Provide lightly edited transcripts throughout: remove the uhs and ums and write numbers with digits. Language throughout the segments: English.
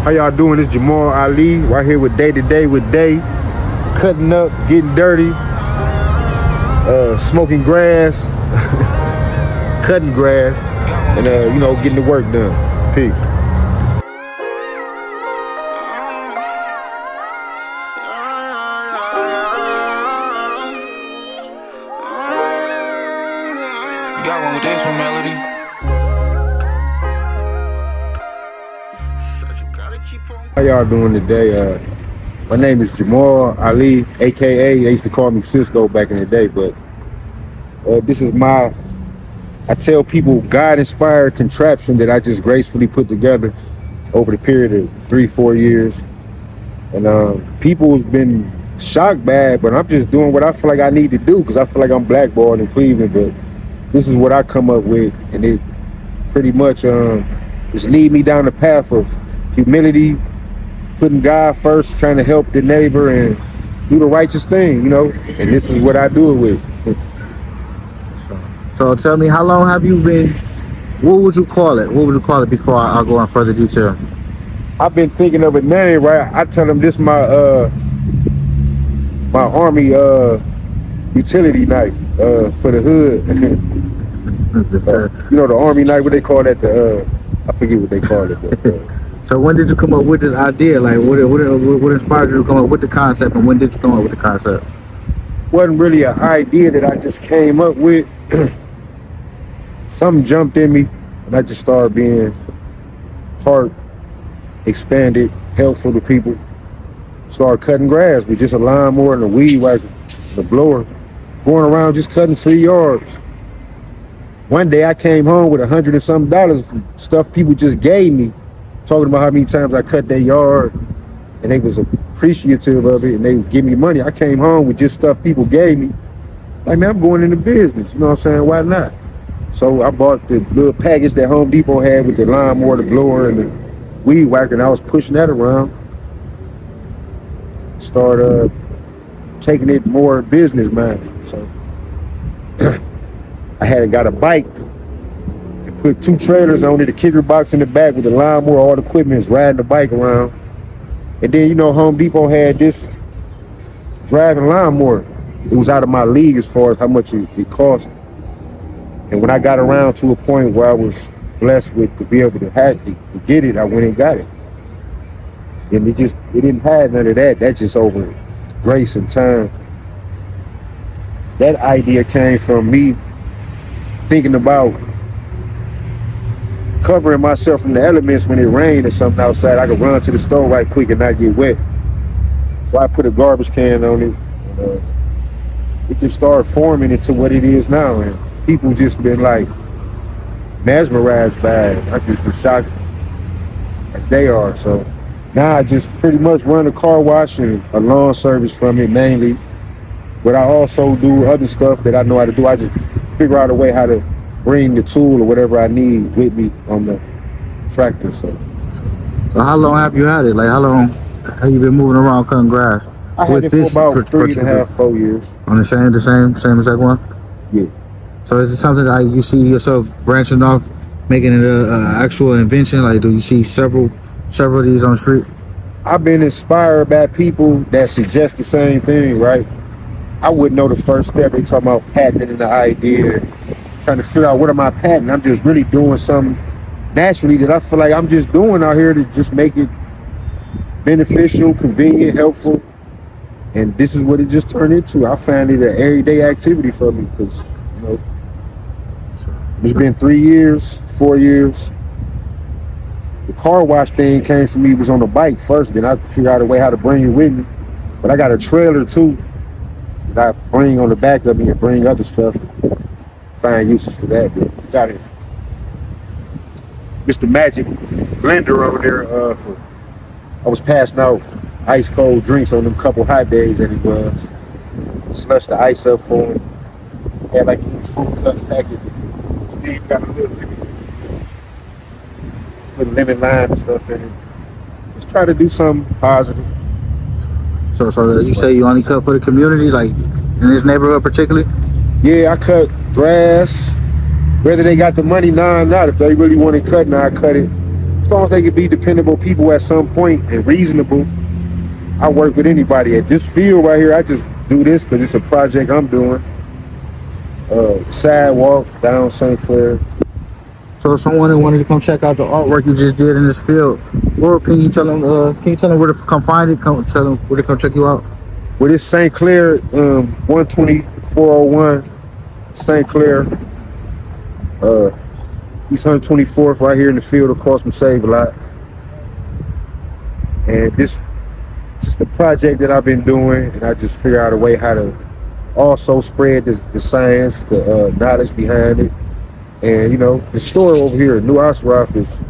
How y'all doing? It's Jamal Ali right here with Day to Day with Day, cutting up, getting dirty, smoking grass, cutting grass, and getting the work done. Peace. You got one with this one, Melody. How y'all doing today? My name is Jamal Ali, aka they used to call me Cisco back in the day, but this is I tell people God-inspired contraption that I just gracefully put together over the period of 3-4 years. And people has been shocked by it, but I'm just doing what I feel like I need to do because I feel like I'm blackballed in Cleveland, but this is what I come up with, and it pretty much just lead me down the path of humility, putting God first, trying to help the neighbor and do the righteous thing, and this is what I do it with. So tell me, how long have you been, what would you call it? What would you call it before I'll go in further detail? I've been thinking of a name, right? I tell them this my army utility knife for the hood. The army knife, what they call that? I forget what they call it. But, So when did you come up with this idea? Like, what inspired you to come up with the concept, and when did you come up with the concept? Wasn't really an idea that I just came up with. Something jumped in me, and I just started being heart expanded, helpful to people. Started cutting grass with just a lawnmower and a weed whacker, the blower, going around just cutting 3 yards. One day I came home with $100 and something from stuff people just gave me, talking about how many times I cut their yard, and they was appreciative of it, and they would give me money. I came home with just stuff people gave me. Like, man, I'm going into business, you know what I'm saying? Why not? So I bought the little package that Home Depot had with the lawnmower, the blower, and the weed whacker, and I was pushing that around. Started taking it more business minded. So I had got a bike, put 2 trailers on it, a kicker box in the back with the lawnmower, all the equipment, riding the bike around. And then, Home Depot had this driving lawnmower. It was out of my league as far as how much it cost. And when I got around to a point where I was blessed with to be able to get it, I went and got it. And it didn't have none of that. That's just over grace and time. That idea came from me thinking about covering myself from the elements when it rained or something outside. I could run to the store right quick and not get wet. So I put a garbage can on it. And, it just started forming into what it is now. And people just been like mesmerized by it. I'm just as shocked as they are. So now I just pretty much run a car wash and a lawn service from it mainly. But I also do other stuff that I know how to do. I just figure out a way how to bring the tool or whatever I need with me on the tractor. So how long have you had it? Like, how long have you been moving around cutting grass? I had it for about 3.5, 4 years. On the same exact one? Yeah. So is it something that you see yourself branching off, making it a actual invention? Like, do you see several of these on the street? I've been inspired by people that suggest the same thing, right? I wouldn't know the first step. They talking about patenting the idea, trying to figure out what am I patenting. I'm just really doing something naturally that I feel like I'm just doing out here to just make it beneficial, convenient, helpful. And this is what it just turned into. I find it an everyday activity for me because, it's been 3 years, 4 years. The car wash thing came from me, was on the bike first, then I figured out a way how to bring it with me. But I got a trailer too that I bring on the back of me and bring other stuff. Find uses for that. But got it. Mr. Magic blender over there I was passing out ice cold drinks on them couple hot days that it was. Slushed the ice up for him. Had like a little food cup packet. Steve got a little lemon lime and stuff in it. Just try to do something positive. So you say you only cut for the community, like in this neighborhood particularly? Yeah, I cut grass. Whether they got the money, nah, not. If they really want it cut, nah, I cut it. long as they can be dependable people at some point and reasonable, I work with anybody. At this field right here, I just do this because it's a project I'm doing. Sidewalk down St. Clair. So if someone that wanted to come check out the artwork you just did in this field, or can you tell them where to come find it? Tell them where to come check you out. Well, it's St. Clair, 12401 St. Clair, East 124th, right here in the field across from Save a Lot. And this just a project that I've been doing, and I just figure out a way how to also spread the science, the knowledge behind it. And you know, the store over here, New Asraf, is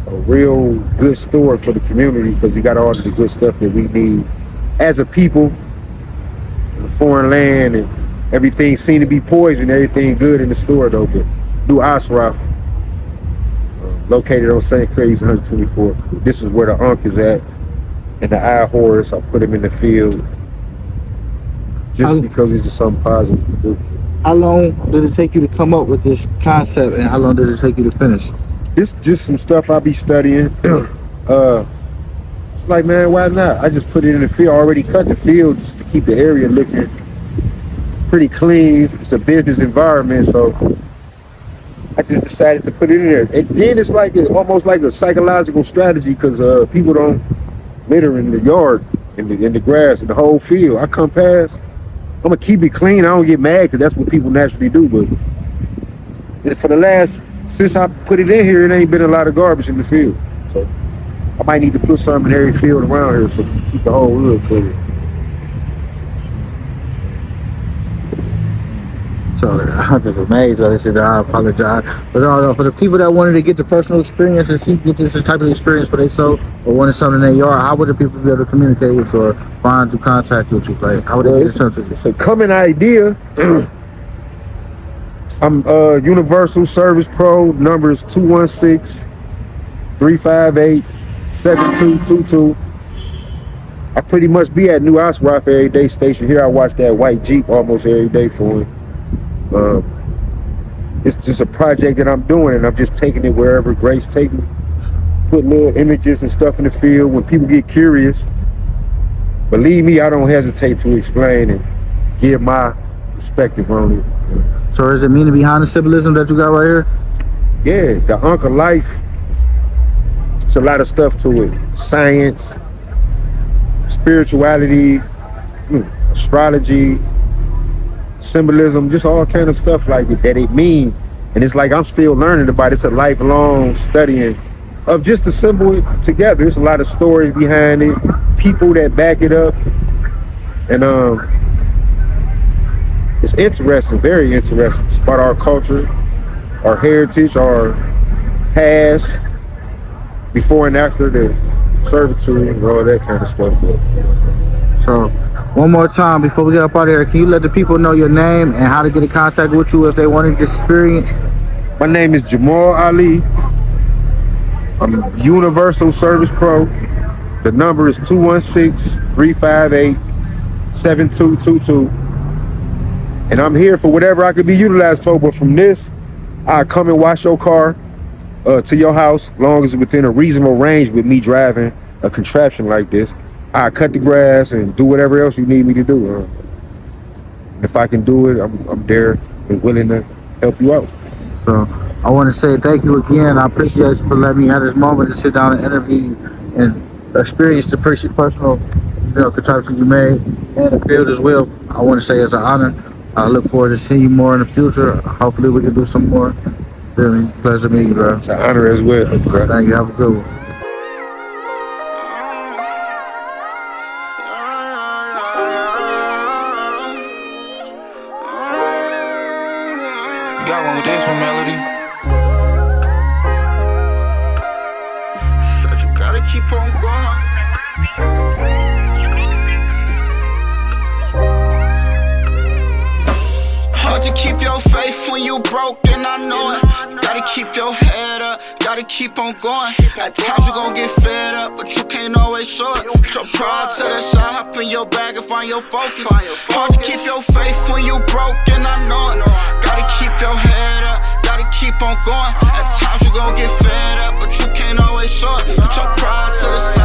a real good store for the community because you got all of the good stuff that we need as a people in a foreign land, and everything seemed to be poison, everything good in the store though. But New Asraf, located on St. Clair, 124. This is where the Unk is at, and the eye horse. I put him in the field just because it's just something positive to do. How long did it take you to come up with this concept, and how long did it take you to finish? It's just some stuff I be studying. It's like, man, why not? I just put it in the field. I already cut the field just to keep the area looking pretty clean. It's a business environment, so I just decided to put it in there. And then it's like almost like a psychological strategy because people don't litter in the yard, in the grass, in the whole field. I come past, I'm gonna keep it clean. I don't get mad because that's what people naturally do. But for the last, since I put it in here, it ain't been a lot of garbage in the field. So I might need to put some in every field around here so we can keep the whole hood clean. So I'm just amazed by this shit. I apologize. But for the people that wanted to get the personal experience and get this type of experience for themselves or wanted something in their yard, how would the people be able to communicate with you or find you, contact with you? Like, how would they get in touch with you? It's a coming idea. I'm Universal Service Pro. Number is 216-358-7222. I pretty much be at New Asraf every day station here. I watch that white Jeep almost every day for him. It's just a project that I'm doing, and I'm just taking it wherever grace take me. Put little images and stuff in the field. When people get curious, believe me, I don't hesitate to explain and give my perspective on it. So is it meaning behind the symbolism that you got right here? Yeah, the Uncle Life. It's a lot of stuff to it. Science, spirituality, astrology, symbolism, just all kind of stuff like it that it means. And it's like I'm still learning about it. It's a lifelong studying of just to assemble it together. There's a lot of stories behind it, people that back it up, and it's interesting, very interesting. It's about our culture, our heritage, our past, before and after the servitude, and all that kind of stuff. So one more time before we get up out of here, can you let the people know your name and how to get in contact with you if they want to get experience? My name is Jamal Ali. I'm Universal Service Pro. The number is 216-358-7222. And I'm here for whatever I could be utilized for. But from this, I come and wash your car to your house, long as it's within a reasonable range with me driving a contraption like this. I cut the grass and do whatever else you need me to do. If I can do it, I'm there and willing to help you out. So I want to say thank you again. I appreciate you for letting me have this moment to sit down and interview and experience the personal, contraption you made and the field as well. I want to say it's an honor. I look forward to seeing you more in the future. Hopefully we can do some more. Feel me? Pleasure meeting you, bro. It's an honor as well, bro. Thank you. Have a good one. You got one with this one, Melody. So you gotta keep on going. Hard to keep your faith when you broke, and I know it. Gotta keep your head up, gotta keep on going. At times you gon' get fed up, but you can't always show it. Put your pride to the side, hop in your bag and find your focus. Hard to keep your faith when you broke, and I know it. Gotta keep your head up, gotta keep on going. At times you gon' get fed up, but you can't can't always show it. Put your pride to the